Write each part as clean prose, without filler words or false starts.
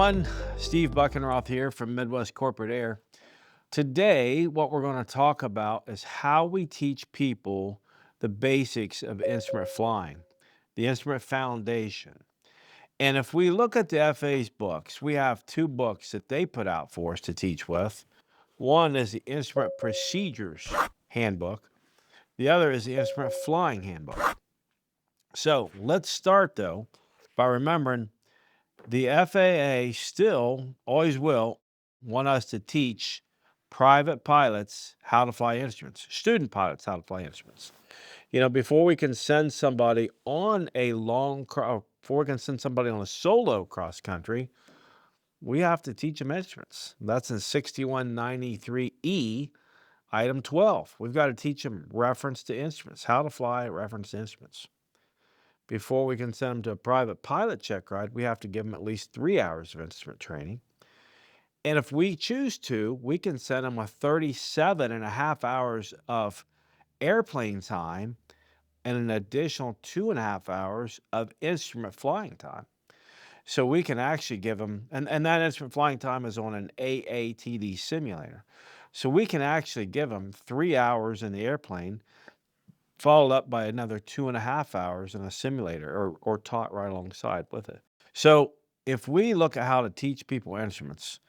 everyone. Steve Buchenroth here from Midwest Corporate Air. Today, what we're going to talk about is how we teach people the basics of instrument flying, the instrument foundation. And if we look at the FAA's books, we have two books that they put out for us to teach with. One is the Instrument Procedures Handbook. The other is the Instrument Flying Handbook. So let's start, though, by remembering the FAA still, always will, want us to teach private pilots how to fly instruments, student pilots how to fly instruments. Before we can send somebody on a before we can send somebody on a solo cross country, we have to teach them instruments. That's in 6193E, item 12. We've got to teach them reference to instruments, how to fly reference to instruments. Before we can send them to a private pilot check ride, we have to give them at least 3 hours of instrument training. And if we choose to, we can send them with 37.5 hours of airplane time and an additional 2.5 hours of instrument flying time. So we can actually give them, and that instrument flying time is on an AATD simulator. So we can actually give them 3 hours in the airplane, followed up by another 2.5 hours in a simulator or taught right alongside with it. So if we look at how to teach people instruments,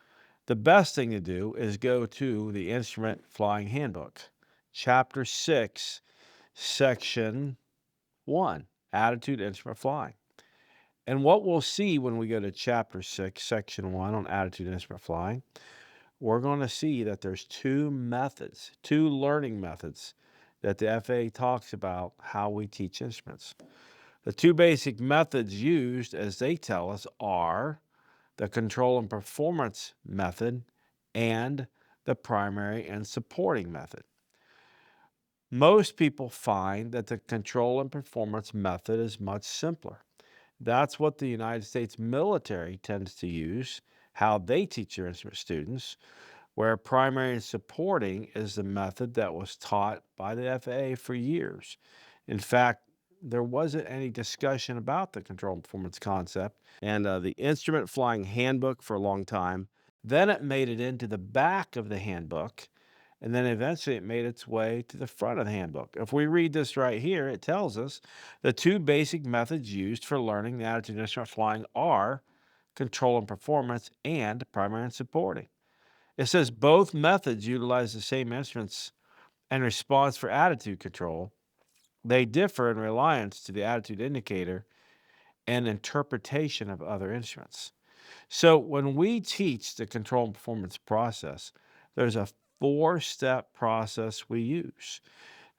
the best thing to do is go to the Instrument Flying Handbook, Chapter 6, Section 1, Attitude Instrument Flying. And what we'll see when we go to Chapter 6, Section 1 on Attitude Instrument Flying, we're going to see that there's two learning methods that the FAA talks about how we teach instruments. The two basic methods used, as they tell us, are the control and performance method and the primary and supporting method. Most people find that the control and performance method is much simpler. That's what the United States military tends to use, how they teach their instrument students, where primary and supporting is the method that was taught by the FAA for years. In fact, there wasn't any discussion about the control and performance concept and the Instrument Flying Handbook for a long time. Then it made it into the back of the handbook, and then eventually it made its way to the front of the handbook. If we read this right here, it tells us the two basic methods used for learning the attitude of instrument flying are control and performance and primary and supporting. It says both methods utilize the same instruments and response for attitude control. They differ in reliance to the attitude indicator and interpretation of other instruments. So when we teach the control and performance process, there's a 4-step process we use.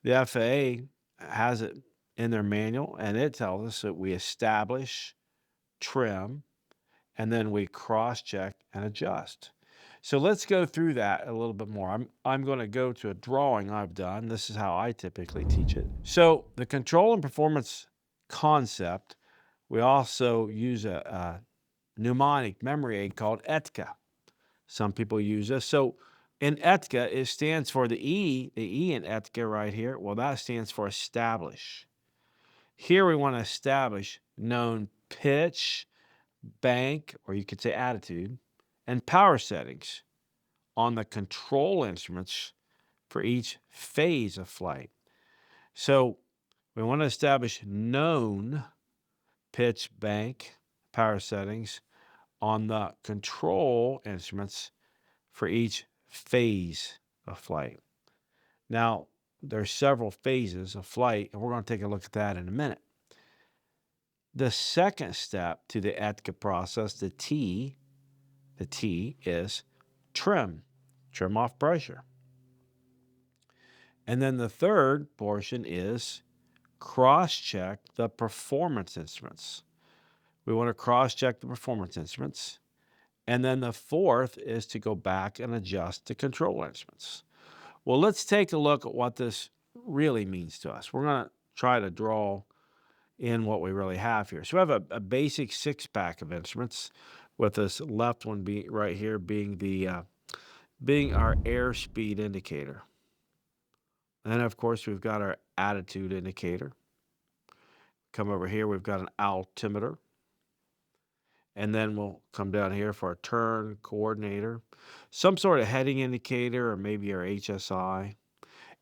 The FAA has it in their manual, and it tells us that we establish, trim, and then we cross-check and adjust. So let's go through that a little bit more. I'm going to go to a drawing I've done. This is how I typically teach it. So the control and performance concept, we also use a mnemonic memory aid called ETCA. Some people use this. So in ETCA, it stands for the E in ETCA right here. Well, that stands for establish. Here we want to establish known pitch, bank, or you could say attitude, and power settings on the control instruments for each phase of flight. So we want to establish known pitch, bank, power settings on the control instruments for each phase of flight. Now, there's several phases of flight, and we're going to take a look at that in a minute. The second step to the ETCA process, the T is trim off pressure. And then the third portion is cross-check the performance instruments. We want to cross-check the performance instruments. And then the fourth is to go back and adjust the control instruments. Well, let's take a look at what this really means to us. We're going to try to draw in what we really have here. So we have a basic 6-pack of instruments, with this left one being right here being our airspeed indicator. And of course, we've got our attitude indicator. Come over here, we've got an altimeter. And then we'll come down here for a turn coordinator, some sort of heading indicator, or maybe our HSI.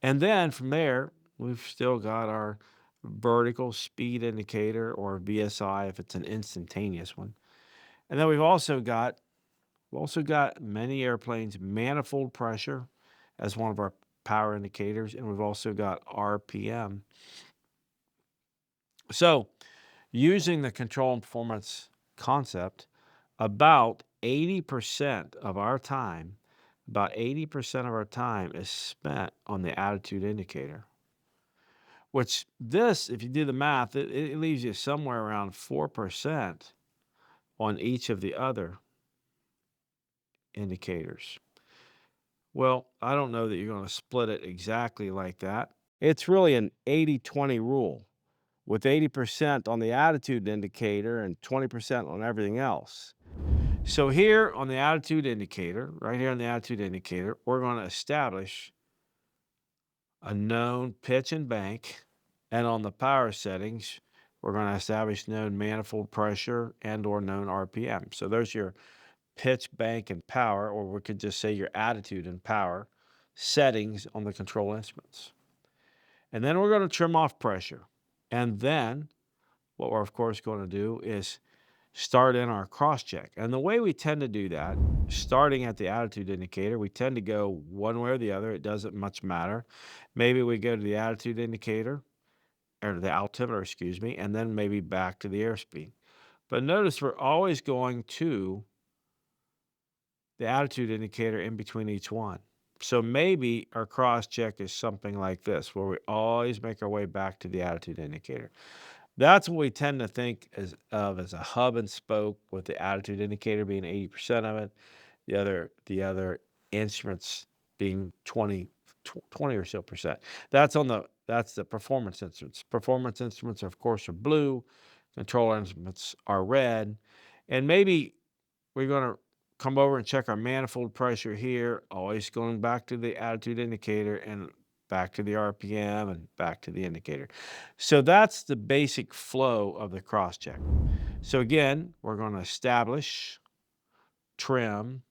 And then from there, we've still got our vertical speed indicator, or VSI if it's an instantaneous one. And then we've also got many airplanes manifold pressure as one of our power indicators, and we've also got RPM. So, using the control and performance concept, about 80% of our time, about 80% of our time is spent on the attitude indicator, which this, if you do the math, it leaves you somewhere around 4% on each of the other indicators. Well, I don't know that you're going to split it exactly like that. It's really an 80-20 rule, with 80% on the attitude indicator and 20% on everything else. So here on the attitude indicator, right here on the attitude indicator, we're going to establish a known pitch and bank. And on the power settings, we're going to establish known manifold pressure and or known RPM. So there's your pitch, bank, and power, or we could just say your attitude and power settings on the control instruments. And then we're going to trim off pressure. And then what we're, of course, going to do is start in our cross check. And the way we tend to do that, starting at the attitude indicator, we tend to go one way or the other. It doesn't much matter. Maybe we go to the attitude indicator, or the altimeter, excuse me, and then maybe back to the airspeed. But notice we're always going to the attitude indicator in between each one. So maybe our cross check is something like this, where we always make our way back to the attitude indicator. That's what we tend to think of as a hub and spoke, with the attitude indicator being 80% of it, the other instruments being 20 or so percent. That's the performance instruments. Performance instruments, of course, are blue. Control instruments are red. And maybe we're going to come over and check our manifold pressure here, always going back to the attitude indicator and back to the RPM and back to the indicator. So that's the basic flow of the cross check. So again, we're going to establish, trim,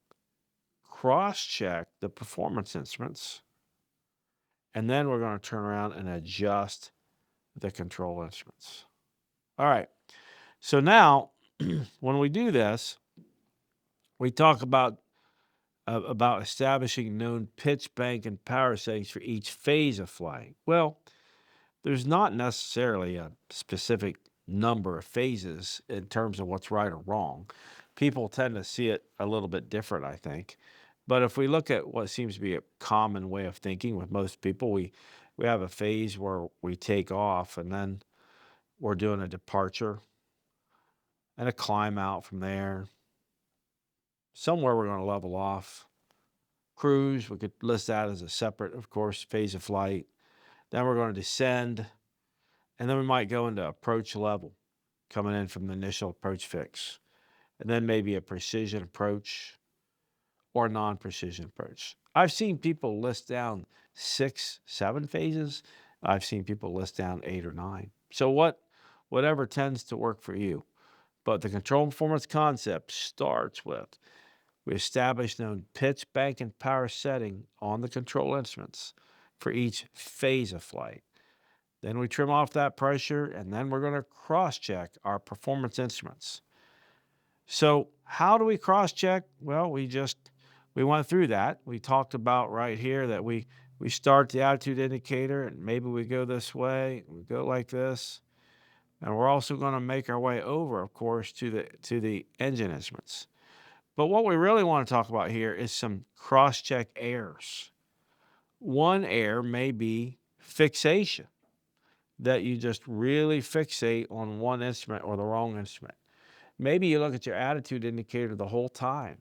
cross check the performance instruments, and then we're going to turn around and adjust the control instruments. All right. So now when we do this, we talk about establishing known pitch, bank, and power settings for each phase of flying. Well, there's not necessarily a specific number of phases in terms of what's right or wrong. People tend to see it a little bit different, I think. But if we look at what seems to be a common way of thinking with most people, we have a phase where we take off, and then we're doing a departure and a climb out from there. Somewhere we're going to level off. Cruise, we could list that as a separate, of course, phase of flight. Then we're going to descend, and then we might go into approach level, coming in from the initial approach fix, and then maybe a precision approach or non-precision approach. I've seen people list down 6, 7 phases. I've seen people list down 8 or 9. So whatever tends to work for you. But the control and performance concept starts with, we establish known pitch, bank, and power setting on the control instruments for each phase of flight. Then we trim off that pressure, and then we're going to cross-check our performance instruments. So how do we cross-check? Well, we went through that. We talked about right here that we start the attitude indicator, and maybe we go this way, we go like this. And we're also going to make our way over, of course, to the engine instruments. But what we really want to talk about here is some cross-check errors. One error may be fixation, that you just really fixate on one instrument or the wrong instrument. Maybe you look at your attitude indicator the whole time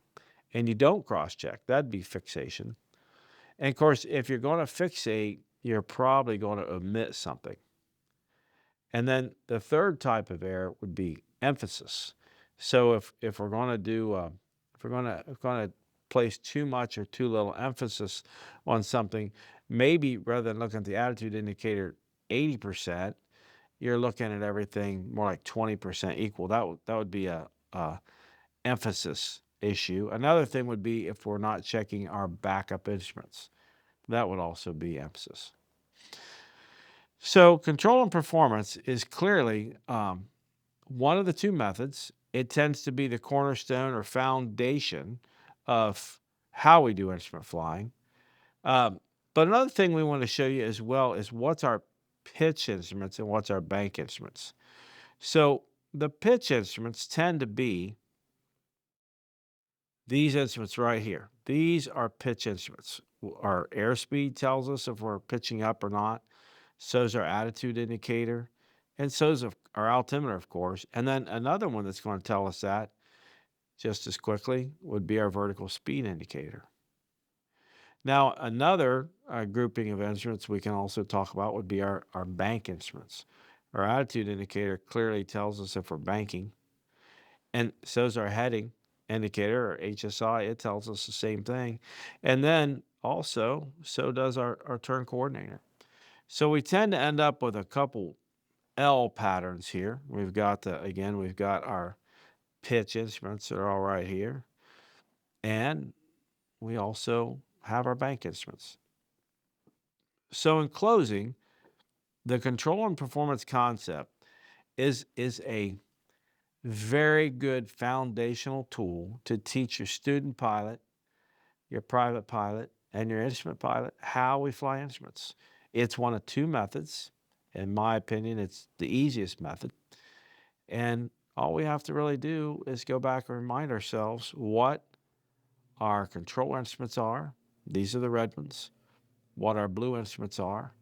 and you don't cross-check. That'd be fixation. And of course, if you're going to fixate, you're probably going to omit something. And then the third type of error would be emphasis. So if we're going to do if we're going to place too much or too little emphasis on something, maybe rather than looking at the attitude indicator 80%, you're looking at everything more like 20% equal. That would be a emphasis issue. Another thing would be if we're not checking our backup instruments. That would also be emphasis. So control and performance is clearly one of the two methods. It tends to be the cornerstone or foundation of how we do instrument flying. Um, but another thing we want to show you as well is what's our pitch instruments and what's our bank instruments. So the pitch instruments tend to be these instruments right here. These are pitch instruments. Our airspeed tells us if we're pitching up or not. So is our attitude indicator. And so is our altimeter, of course. And then another one that's going to tell us that just as quickly would be our vertical speed indicator. Now, another grouping of instruments we can also talk about would be our bank instruments. Our attitude indicator clearly tells us if we're banking, and so is our heading indicator, or HSI. It tells us the same thing. And then also, so does our turn coordinator. So we tend to end up with a couple L patterns here. We've got we've got our pitch instruments that are all right here. And we also have our bank instruments. So in closing, the control and performance concept is a very good foundational tool to teach your student pilot, your private pilot, and your instrument pilot how we fly instruments. It's one of two methods. In my opinion, it's the easiest method. And all we have to really do is go back and remind ourselves what our control instruments are. These are the red ones. What our blue instruments are,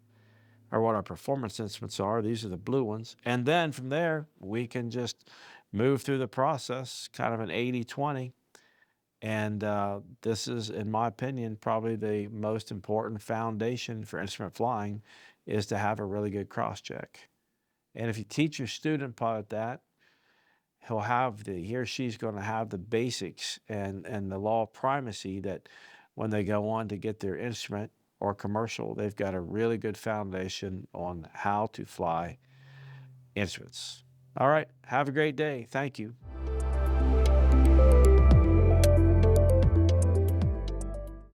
or what our performance instruments are. These are the blue ones. And then from there, we can just move through the process, kind of an 80-20. And this is, in my opinion, probably the most important foundation for instrument flying is to have a really good cross check. And if you teach your student pilot that, he or she's going to have the basics and the law of primacy that when they go on to get their instrument or commercial, they've got a really good foundation on how to fly instruments. All right. Have a great day. Thank you.